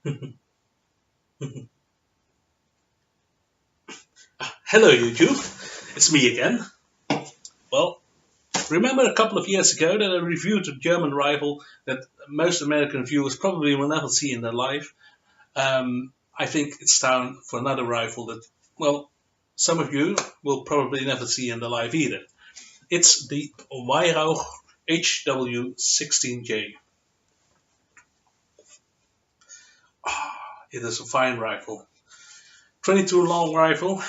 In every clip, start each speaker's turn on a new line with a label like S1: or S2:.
S1: Hello YouTube, it's me again. Well, remember a couple of years ago that I reviewed a German rifle that most American viewers probably will never see in their life. I think it's time for another rifle that, well, some of you will probably never see in their life either. It's the Weihrauch HW60J. It is a fine rifle. 22 long rifle,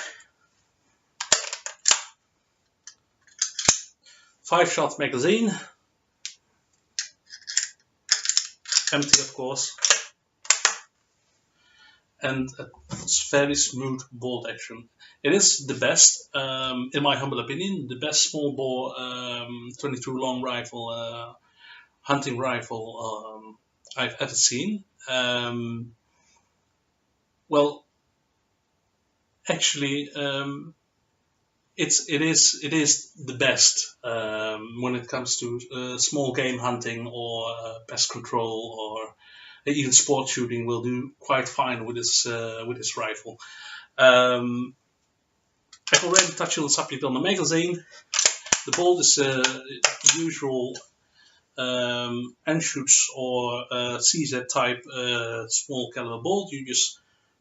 S1: 5-shot magazine, empty of course, and a very smooth bolt action. It is the best, in my humble opinion, the best small bore 22 long rifle, hunting rifle I've ever seen. Well, actually, it is the best when it comes to small game hunting or pest control or even sport shooting. Will do quite fine with this rifle. I've already touched on the subject on the magazine. The bolt is the usual Anschutz or CZ type small caliber bolt. You just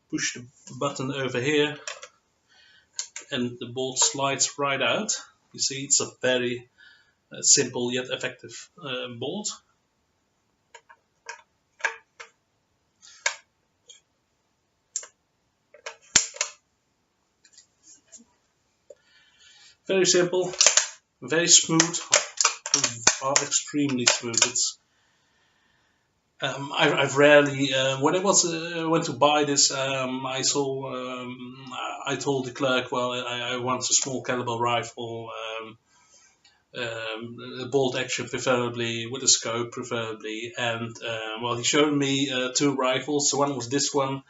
S1: push the button over here and the bolt slides right out. You see, it's a very simple yet effective bolt. Very simple, very smooth, extremely smooth. It's I've rarely, when I went to buy this, I told the clerk, well, I want a small caliber rifle, a bolt action preferably, with a scope preferably, and well, he showed me two rifles. So one was this one,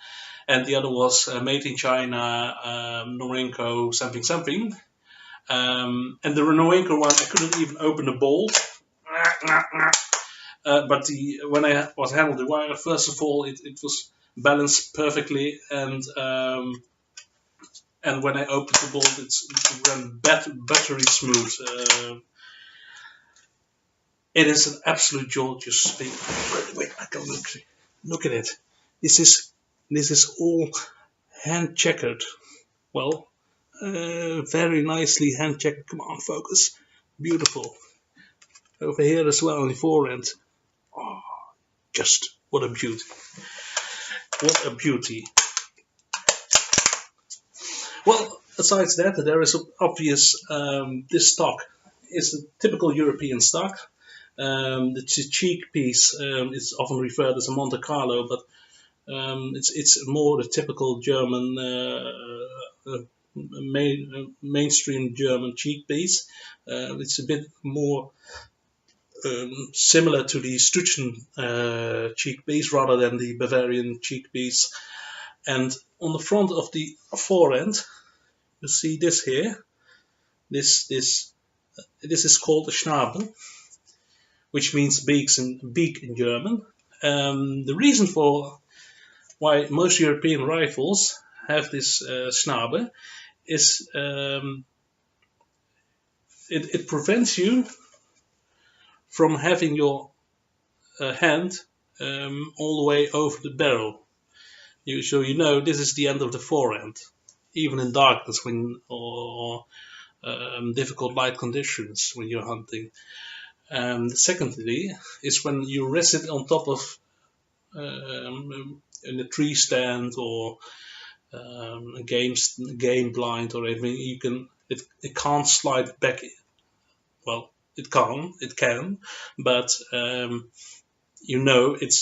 S1: and the other was made in China, Norinco something something. And the Norinco one, I couldn't even open the bolt. But when I was handled the wire, first of all, it was balanced perfectly, and when I opened the bolt, it ran buttery smooth. It is an absolute gorgeous thing. Wait, I can look at it. This is all hand checkered. Well, very nicely hand checkered. Come on, focus. Beautiful. Over here as well on the forend. Oh, just what a beauty. What a beauty. Well, besides that, there is obvious, this stock is a typical European stock. The cheek piece is often referred as a Monte Carlo, but it's more the typical German, mainstream German cheek piece. It's a bit more similar to the Stutzen cheek piece rather than the Bavarian cheek piece. And on the front of the forend, you see this here. This is called a Schnabel, which means beak in German. The reason for why most European rifles have this Schnabel is it prevents you from having your hand all the way over the barrel. So you know this is the end of the forend, even in darkness or difficult light conditions when you're hunting. Secondly, is when you rest it on top of in a tree stand or a game blind or anything, it can't slide back. Well, it can, but you know it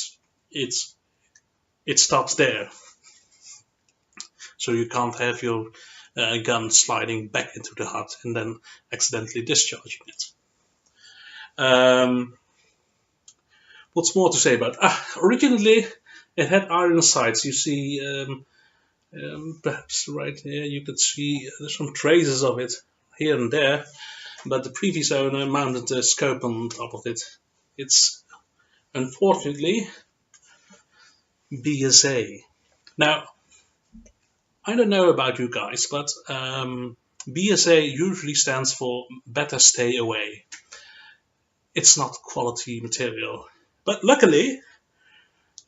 S1: stops there. So you can't have your gun sliding back into the hut and then accidentally discharging it. What's more to say about it? Originally, it had iron sights. You see, perhaps right here, you could see there's some traces of it here and there, but the previous owner mounted a scope on top of it. It's unfortunately BSA. Now, I don't know about you guys, but BSA usually stands for Better Stay Away. It's not quality material. But luckily,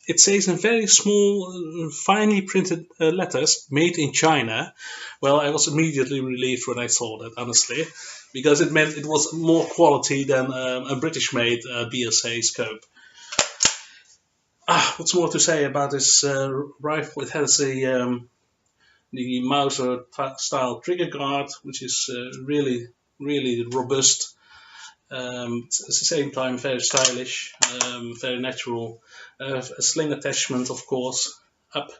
S1: it says in very small, finely printed letters, made in China. Well, I was immediately relieved when I saw that, honestly, because it meant it was more quality than a British-made BSA scope. What's more to say about this rifle? It has the Mauser style trigger guard, which is really, really robust. It's at the same time very stylish, very natural. A sling attachment, of course, up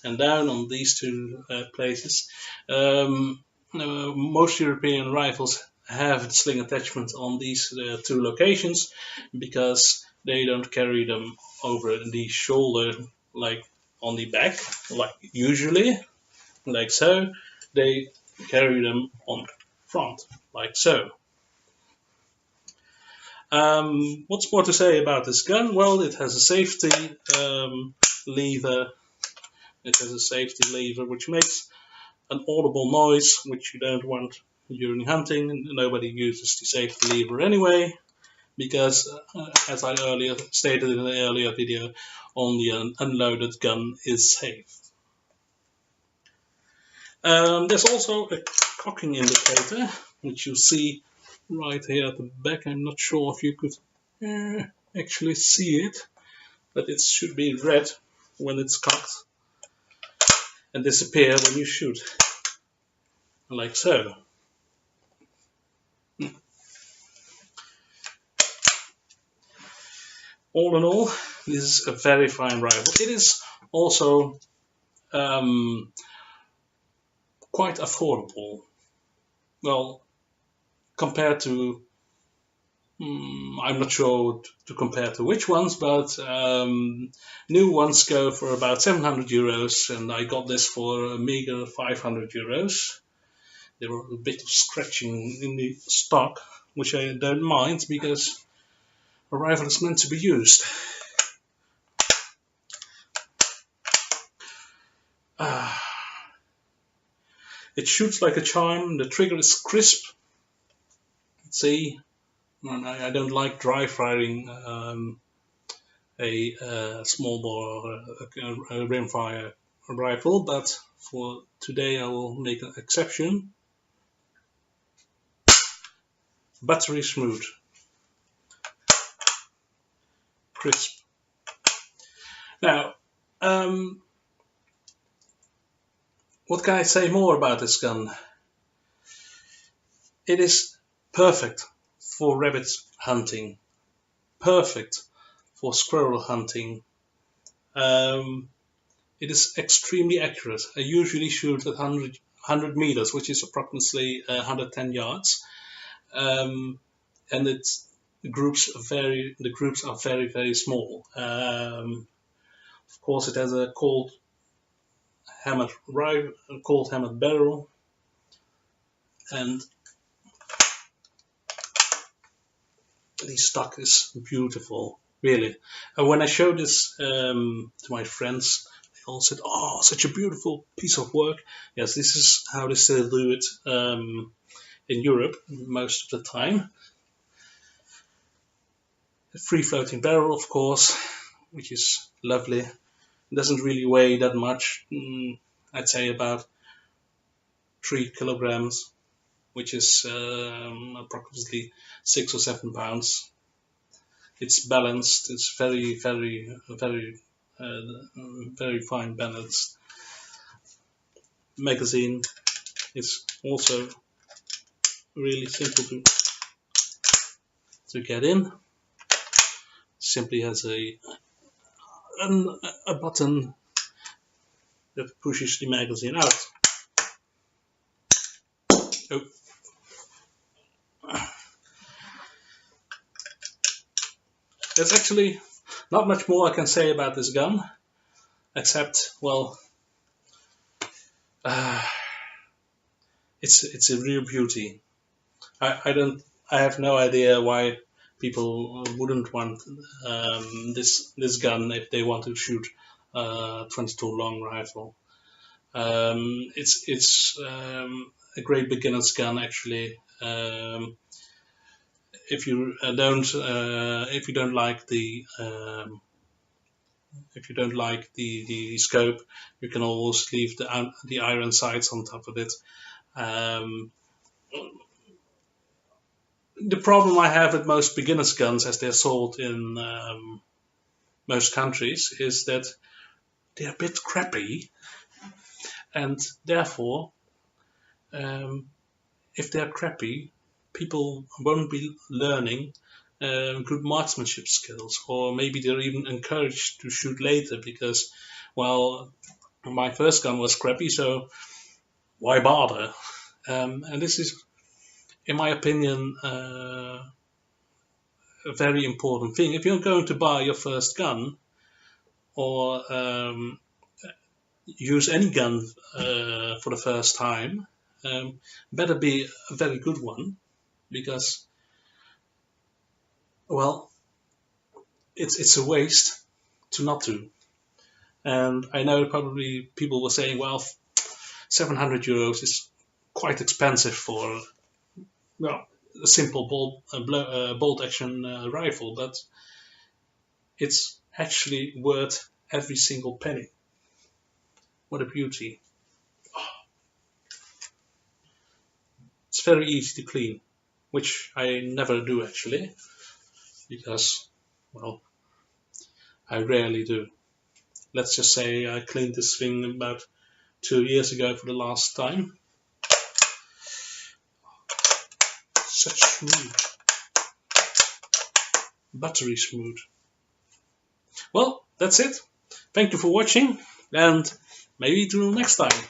S1: and down on these two places. Most European rifles have the sling attachment on these two locations because they don't carry them over the shoulder like on the back, like usually, like so. They carry them on front, like so. What's more to say about this gun? Well, it has a safety lever. It has a safety lever which makes an audible noise, which you don't want during hunting. Nobody uses the safety lever anyway, because as I earlier stated in an earlier video, only an unloaded gun is safe. There's also a cocking indicator, which you see right here at the back. I'm not sure if you could actually see it, but it should be red when it's cocked and disappear when you shoot, like so. All in all, this is a very fine rifle. It is also quite affordable. Well, compared to, I'm not sure to compare to which ones, but new ones go for about 700 euros, and I got this for a meager 500 euros. There were a bit of scratching in the stock, which I don't mind because a rifle is meant to be used. It shoots like a charm. The trigger is crisp. See, I don't like dry firing a small bore or a rimfire rifle, but for today I will make an exception. Buttery smooth, crisp. Now, what can I say more about this gun? It is perfect for rabbit hunting, perfect for squirrel hunting. It is extremely accurate. I usually shoot at 100 meters, which is approximately 110 yards, and the groups are very, very small. Of course, it has a cold hammered barrel, and the stock is beautiful, really. And when I showed this to my friends, they all said, "Oh, such a beautiful piece of work." Yes, this is how they still do it in Europe most of the time. A free floating barrel, of course, which is lovely. It doesn't really weigh that much. I'd say about 3 kilograms, which is approximately 6 or 7 pounds. It's balanced. It's very, very, very, very fine balanced. Magazine is also really simple to get in. Simply has a button that pushes the magazine out. Oh. There's actually not much more I can say about this gun, except, well, it's a real beauty. I have no idea why people wouldn't want this gun if they want to shoot 22 long rifle. It's a great beginner's gun actually. If you don't like the scope, you can always leave the iron sights on top of it. The problem I have with most beginners guns, as they're sold in most countries, is that they're a bit crappy, and therefore, if they're crappy, people won't be learning good marksmanship skills, or maybe they're even encouraged to shoot later because, well, my first gun was crappy, so why bother? And this is, in my opinion, a very important thing. If you're going to buy your first gun, or use any gun for the first time, better be a very good one, because, well, it's a waste to not do. And I know probably people were saying, well, 700 euros is quite expensive for, well, a simple bolt action rifle, but it's actually worth every single penny. What a beauty. It's very easy to clean, which I never do actually, because, well, I rarely do. Let's just say I cleaned this thing about 2 years ago for the last time. Such smooth. Buttery smooth. Well, that's it. Thank you for watching, and maybe till next time.